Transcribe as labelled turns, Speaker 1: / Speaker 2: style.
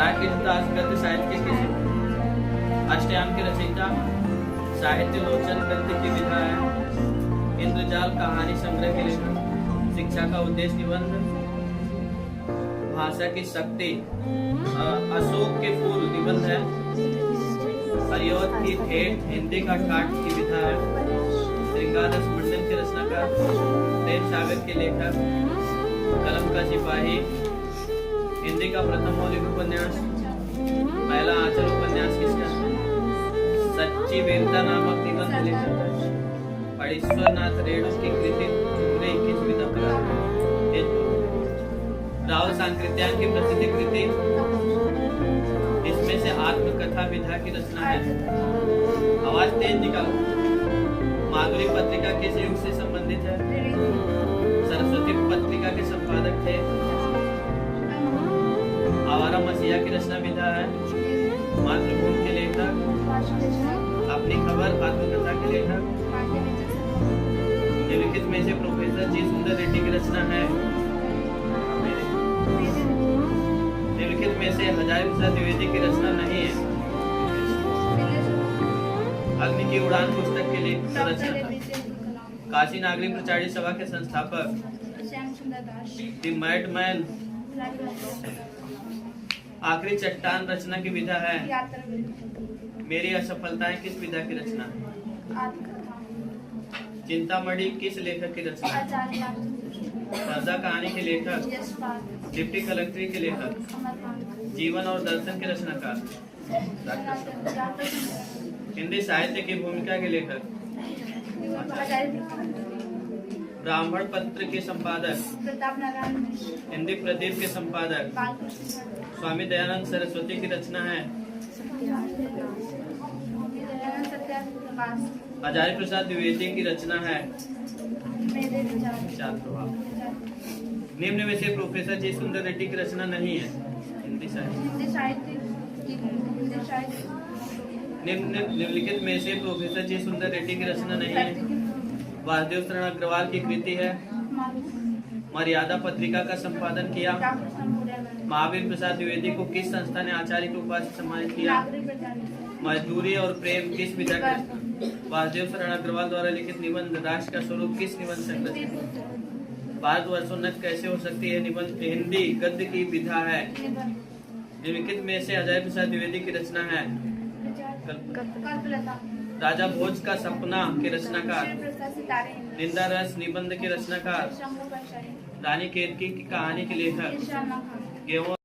Speaker 1: राकेशदास गद्य साहित्य के अष्टयाम के रचयिता, साहित्य लोचन गद्य की विधा है। इंद्रजाल कहानी संग्रह के लेखक, शिक्षा का उद्देश्य निबंध, भाषा की शक्ति, अशोक के फूल निबंध है। हरिऔध की ठेठ हिंदी का ठाठ की विधा है। श्रृंगारस मंडन के रचनाकार, प्रेम सागर के लेखक, कलम का सिपाही, हिंदी का प्रथम मौलिक उपन्यास, पहला आंचल उपन्यास किसका? सच्ची वीरता नामक निबंध लेखक है। पढ़ीश्वर नाथ रेणु की कृति चुमरे 21वीं दफा। राव सांकृत्यायन की प्रसिद्ध कृति, इसमें से आत्मकथा विधा की रचना है। आवाज तेज निकालो। माधुरी पत्रिका किस युग से संबंधित है? सरस्वती पत्रिका के संपादक थे। आवारा मसीहा की रचना विधा है। मातृभूमि के लेखक, अपनी खबर आत्मकथा के लेखक। निम्नलिखित में से प्रोफेसर जी सुंदर रेड्डी की रचना है। निम्नलिखित में से हजारी प्रसाद द्विवेदी की रचना नहीं है। अग्नि की उड़ान पुस्तक के लिए रचना, काशी नागरिक प्रचारी सभा के संस्थापक, द मैडमैन, आखिरी चट्टान रचना की विधा है। मेरी असफलताएं किस विधा की रचना है? चिंतामणि किस लेखक की रचना है? पर्दा कहानी के लेखक, डिप्टी कलेक्ट्री के लेखक, जीवन और दर्शन के रचनाकार, हिंदी साहित्य की भूमिका के लेखक, ब्राह्मण पत्र के संपादक, हिंदी प्रदीप के संपादक, स्वामी दयानंद सरस्वती की रचना है। हजारी प्रसाद द्विवेदी की रचना है। निम्न में से प्रोफेसर जी सुंदर रेड्डी की रचना नहीं है। हिंदी साहित्य। निम्नलिखित में से प्रोफेसर जी सुंदर रेड्डी की रचना नहीं है। वासुदेव शरण अग्रवाल की कृति है। मर्यादा पत्रिका का संपादन किया। महावीर प्रसाद द्विवेदी को किस संस्था ने आचार्य की उपाधि से सम्मानित किया? मजदूरी और प्रेम किस विधा का? वासुदेव शरण अग्रवाल द्वारा लिखित निबंध राष्ट्र का स्वरूप किस निबंध संग्रह? भारतवर्षोन्नत कैसे हो सकती है निबंध हिंदी गद्य की विधा है। निम्नलिखित में से हजारी प्रसाद द्विवेदी की रचना है। राजा भोज का सपना के रचनाकार, निंदा रस निबंध के रचनाकार, रानी केतकी की कहानी के लेखक, गेहूं